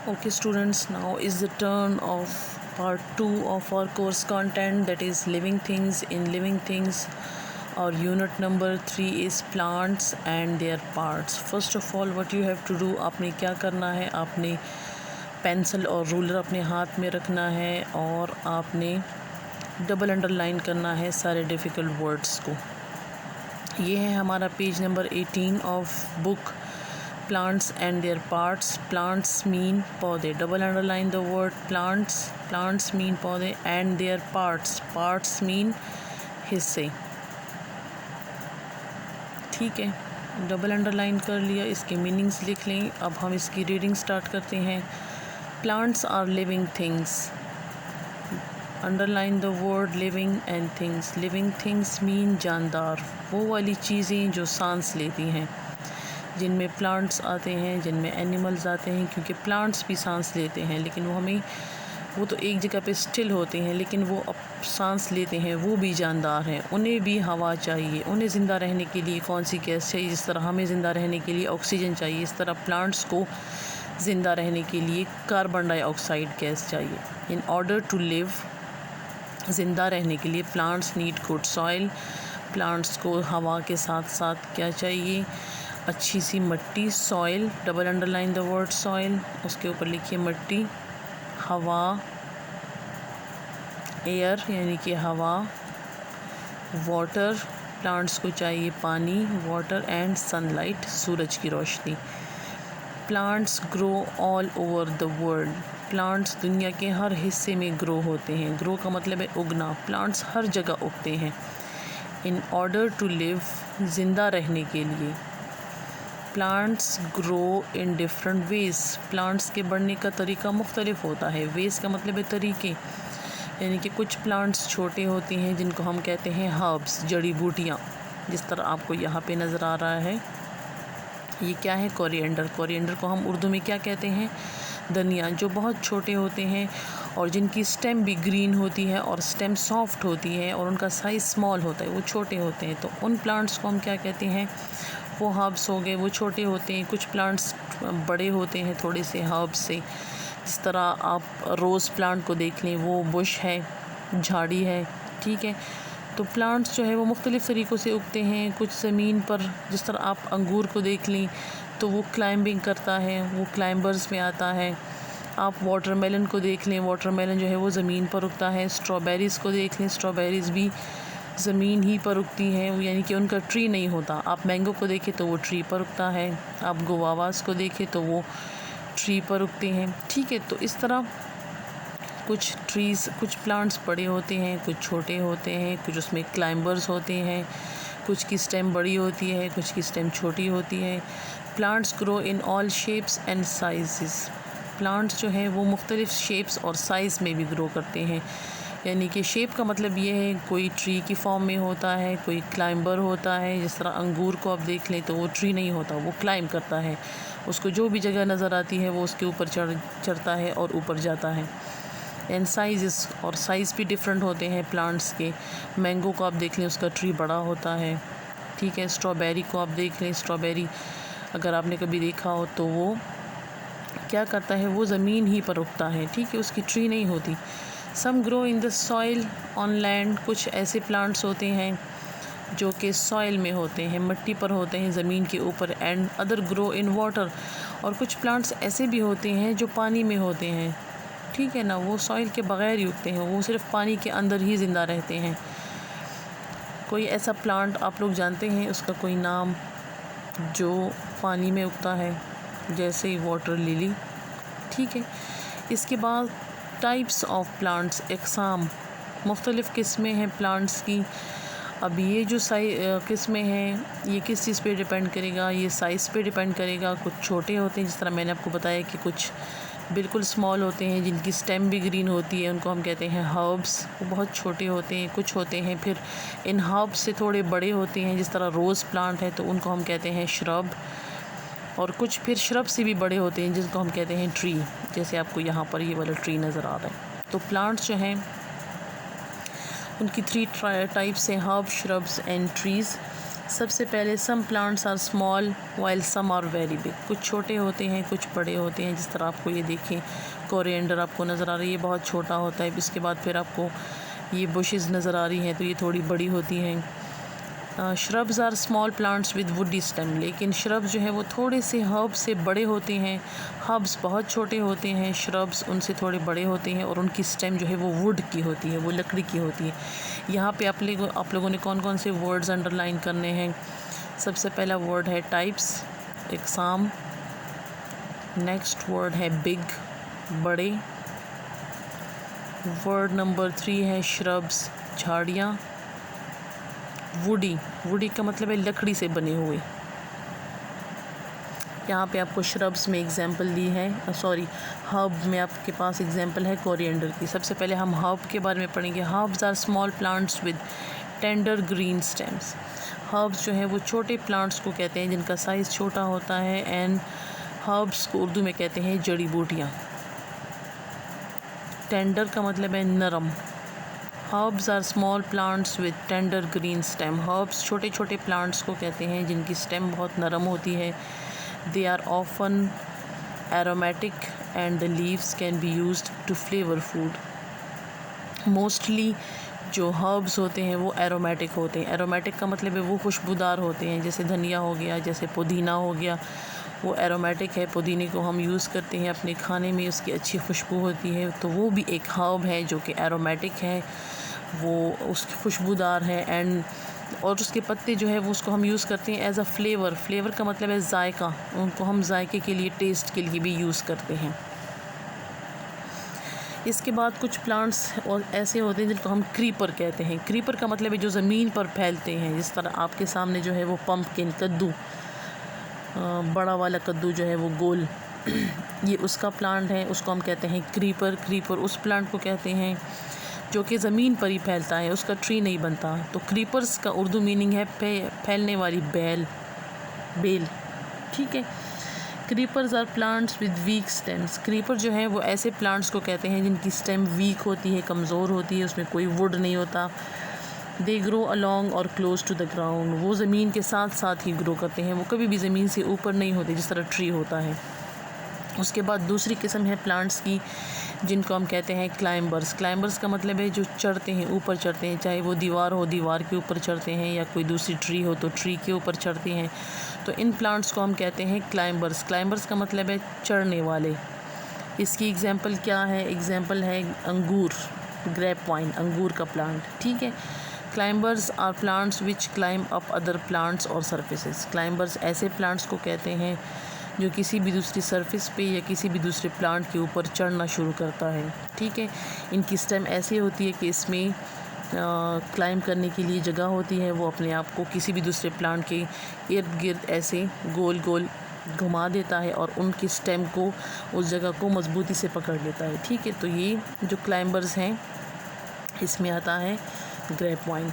Okay students, now is the turn of part 2 of our course content, that is living things. In living things, our unit number 3 is plants and their parts. First of all, what you have to do, आपने क्या करना है, आपने pencil और ruler अपने हाथ में रखना है और आपने डबल अंडरलाइन करना है सारे डिफ़िकल्ट वर्ड्स को। ये है हमारा page number 18 of book plants and their parts. Plants mean पौधे, double underline the word plants. Plants mean पौधे and their parts. Parts mean हिस्से। ठीक है, डबल अंडरलाइन कर लिया, इसके मीनिंग्स लिख लें। अब हम इसकी रीडिंग स्टार्ट करते हैं। Plants are living things. Underline the word living and things. Living things mean जानदार, वो वाली चीज़ें जो सांस लेती हैं, जिनमें प्लांट्स आते हैं, जिनमें एनिमल्स आते हैं, क्योंकि प्लांट्स भी सांस लेते हैं, लेकिन वो तो एक जगह पे स्टिल होते हैं, लेकिन वो अब सांस लेते हैं, वो भी जानदार हैं। उन्हें भी हवा चाहिए, उन्हें ज़िंदा रहने के लिए कौन सी गैस चाहिए? जिस तरह हमें ज़िंदा रहने के लिए ऑक्सीजन चाहिए, इस तरह प्लांट्स को ज़िंदा रहने के लिए कार्बन डाइऑक्साइड गैस चाहिए। इन ऑर्डर टू लिव, ज़िंदा रहने के लिए plants need good soil. Plants को हवा के साथ साथ क्या चाहिए? अच्छी सी मट्टी, soil, double underline the word soil, उसके ऊपर लिखिए मट्टी। हवा, एयर यानी कि हवा। वाटर, प्लांट्स को चाहिए पानी, वाटर एंड सनलाइट, सूरज की रोशनी। Plants grow all over the world. Plants दुनिया के हर हिस्से में ग्रो होते हैं। ग्रो का मतलब है उगना, प्लांट्स हर जगह उगते हैं। इन ऑर्डर टू लिव, ज़िंदा रहने के लिए। Plants grow in different ways. Plants के बढ़ने का तरीका मुख्तलिफ होता है। वेज़ का मतलब है तरीके, यानी कि कुछ प्लांट्स छोटे होते हैं जिनको हम कहते हैं हर्ब्स, जड़ी बूटियाँ, जिस तरह आपको यहाँ पे नज़र आ रहा है। ये क्या है? कोरिएंडर। कोरिएंडर को हम उर्दू में क्या कहते हैं? धनिया, जो बहुत छोटे होते हैं और जिनकी स्टेम भी ग्रीन होती है और स्टेम सॉफ्ट होती है और उनका साइज़ स्मॉल होता है, वो छोटे होते हैं, तो उन प्लांट्स को हम क्या कहते हैं? वो हर्ब्स हो गए, वो छोटे होते हैं। कुछ प्लांट्स बड़े होते हैं थोड़े से हर्ब्स से, जिस तरह आप रोज़ प्लांट को देख लें, वो बुश है, झाड़ी है। ठीक है, तो प्लांट्स जो है वो मुख्तलिफ़ तरीक़ों से उगते हैं। कुछ ज़मीन पर, जिस तरह आप अंगूर को देख लें तो वो क्लाइंबिंग करता है, वो क्लाइंबर्स में आता है। आप वाटरमेलन को देख लें, वाटरमेलन जो है वो ज़मीन पर उगता है। स्ट्रॉबेरीज़ को देख लें, स्ट्रॉबेरीज़ भी ज़मीन ही पर उगती हैं, यानी कि उनका ट्री नहीं होता। आप मैंगो को देखें तो वो ट्री पर उगता है, आप गुआवास को देखें तो वो ट्री पर उगते हैं। ठीक है, तो इस तरह कुछ ट्रीज़, कुछ प्लांट्स बड़े होते हैं, कुछ छोटे होते हैं, कुछ उसमें क्लाइंबर्स होते हैं, कुछ की स्टेम बड़ी होती है, कुछ की स्टेम छोटी होती है। Plants grow in all shapes and size. Plants जो हैं वो मुख्तलिफ़ शेप्स और साइज़ में भी ग्रो करते हैं, यानी कि शेप का मतलब ये है, कोई ट्री की फॉर्म में होता है, कोई क्लाइंबर होता है। जिस तरह अंगूर को आप देख लें तो वो ट्री नहीं होता, वो क्लाइंब करता है, उसको जो भी जगह नज़र आती है वो उसके ऊपर चढ़ता है और ऊपर जाता है। एंड साइज़, और साइज़ भी डिफरेंट होते हैं प्लांट्स के। मैंगो को आप देख लें, उसका ट्री बड़ा होता है। ठीक है, स्ट्रॉबेरी को आप देख लें, स्ट्रॉबेरी अगर आपने कभी देखा हो तो वो क्या करता है, वो ज़मीन ही पर उगता है। ठीक है, उसकी ट्री नहीं होती। Some grow in the soil on land. कुछ ऐसे प्लांट्स होते हैं जो कि सॉइल में होते हैं, मिट्टी पर होते हैं, ज़मीन के ऊपर। And other grow in water. और कुछ प्लांट्स ऐसे भी होते हैं जो पानी में होते हैं। ठीक है ना, वो सॉइल के बग़ैर ही उगते हैं, वो सिर्फ पानी के अंदर ही ज़िंदा रहते हैं। कोई ऐसा प्लांट आप लोग जानते हैं, उसका कोई नाम, जो पानी में उगता है, जैसे वाटर लिली। ठीक है, इसके बाद टाइप्स ऑफ प्लांट्स, इक़साम, मुख्तलिफ़ किस्में हैं प्लांट्स की। अब ये जो किस्में हैं, ये किस चीज़ पे डिपेंड करेगा? ये साइज़ पे डिपेंड करेगा। कुछ छोटे होते हैं, जिस तरह मैंने आपको बताया कि कुछ बिल्कुल स्मॉल होते हैं, जिनकी स्टेम भी ग्रीन होती है, उनको हम कहते हैं हर्ब्स, वो बहुत छोटे होते हैं। कुछ होते हैं फिर इन हर्ब्स से थोड़े बड़े होते हैं, जिस तरह रोज़ प्लांट है तो उनको हम कहते हैं श्रब। और कुछ फिर श्रब से भी बड़े होते हैं, जिनको हम कहते हैं ट्री, जैसे आपको यहाँ पर ये वाला ट्री नज़र आ रहा है। तो प्लांट्स जो हैं उनकी 3 टाइप्स हैं, हर्ब, श्रब्स एंड ट्रीज़। सबसे पहले some plants are small while some are very big. कुछ छोटे होते हैं, कुछ बड़े होते हैं। जिस तरह आपको ये देखें, कोरिएंडर आपको नज़र आ रही है, ये बहुत छोटा होता है। इसके बाद फिर आपको ये बुशेस नज़र आ रही हैं, तो ये थोड़ी बड़ी होती हैं। Shrubs are small plants with woody stem. लेकिन श्रब्स जो है वो थोड़े से हर्ब्स से बड़े होते हैं। हर्ब्स बहुत छोटे होते हैं, श्रब्स उनसे थोड़े बड़े होते हैं और उनकी स्टेम जो है वो वुड की होती है, वो लकड़ी की होती है। यहाँ पे आप लोगों ने कौन कौन से वर्ड्स अंडरलाइन करने हैं? सबसे पहला वर्ड है टाइप्स, इकसाम। नेक्स्ट वर्ड है बिग, बड़े। वर्ड नंबर 3 है श्रब्स, झाड़ियाँ। वुडी, वुडी का मतलब है लकड़ी से बने हुए। यहाँ पे आपको श्रब्स में एग्जांपल दी है, हर्ब में आपके पास एग्जांपल है कोरिएंडर की। सबसे पहले हम हर्ब के बारे में पढ़ेंगे। Herbs are small plants with tender green stems. Herbs जो है वो छोटे प्लांट्स को कहते हैं जिनका साइज़ छोटा होता है। एंड हर्ब्स को उर्दू में कहते हैं जड़ी बूटियाँ। टेंडर का मतलब है नरम। Herbs are small plants with tender green stem. Herbs छोटे छोटे प्लांट्स को कहते हैं जिनकी स्टेम बहुत नरम होती है। They are often aromatic and the leaves can be used to flavour food. Mostly जो हर्ब्स होते हैं वो एरोमेटिक होते हैं। एरोमेटिक का मतलब है वो खुशबूदार होते हैं। जैसे धनिया हो गया, जैसे पुदीना हो गया, वो एरोमेटिक है। पुदीने को हम यूज़ करते हैं अपने खाने में, उसकी अच्छी खुशबू होती है, तो वो भी एक हर्ब है जो कि एरोमेटिक है, वो उसकी खुशबूदार है। एंड और उसके पत्ते जो है वो उसको हम यूज़ करते हैं एज अ फ्लेवर। फ्लेवर का मतलब है जायका। उनको हम जायके के लिए, टेस्ट के लिए भी यूज़ करते हैं। इसके बाद कुछ प्लांट्स और ऐसे होते हैं जिनको हम क्रीपर कहते हैं। क्रीपर का मतलब है जो ज़मीन पर फैलते हैं। जिस तरह आपके सामने जो है वो पम्पकिन, कद्दू, बड़ा वाला कद्दू जो है वो गोल, ये उसका प्लांट है, उसको हम कहते हैं क्रीपर। क्रीपर उस प्लांट को कहते हैं जो कि ज़मीन पर ही फैलता है, उसका ट्री नहीं बनता। तो क्रीपर्स का उर्दू मीनिंग है फैलने वाली बेल। ठीक है। Creepers are plants with weak stems. Creeper जो है वो ऐसे प्लांट्स को कहते हैं जिनकी स्टेम वीक होती है, कमज़ोर होती है, उसमें कोई वुड नहीं होता। दे ग्रो अलॉन्ग और क्लोज टू द ग्राउंड। वो ज़मीन के साथ साथ ही ग्रो करते हैं, वो कभी भी ज़मीन से ऊपर नहीं होते जिस तरह ट्री होता है। उसके बाद दूसरी किस्म है प्लांट्स की जिनको हम कहते हैं क्लाइंबर्स। क्लाइंबर्स का मतलब है जो चढ़ते हैं, ऊपर चढ़ते हैं। चाहे वो दीवार हो, दीवार के ऊपर चढ़ते हैं, या कोई दूसरी ट्री हो तो ट्री के ऊपर चढ़ते हैं। तो इन प्लांट्स को हम कहते हैं क्लाइंबर्स। क्लाइंबर्स का मतलब है चढ़ने वाले। इसकी एग्जांपल क्या है? एग्जांपल है अंगूर, ग्रेप वाइन, अंगूर का प्लांट। ठीक है। Climbers are plants which climb up other plants और सर्फेसेस। क्लाइंबर्स ऐसे प्लांट्स को कहते हैं जो किसी भी दूसरी सरफेस पे या किसी भी दूसरे प्लांट के ऊपर चढ़ना शुरू करता है। ठीक है। इनकी स्टेम ऐसी होती है कि इसमें क्लाइंब करने के लिए जगह होती है। वो अपने आप को किसी भी दूसरे प्लांट के इर्द गिर्द ऐसे गोल गोल घुमा देता है और उनकी स्टेम को, उस जगह को मजबूती से पकड़ लेता है। ठीक है। तो ये जो क्लाइंबर्स हैं इसमें आता है ग्रेप वाइन।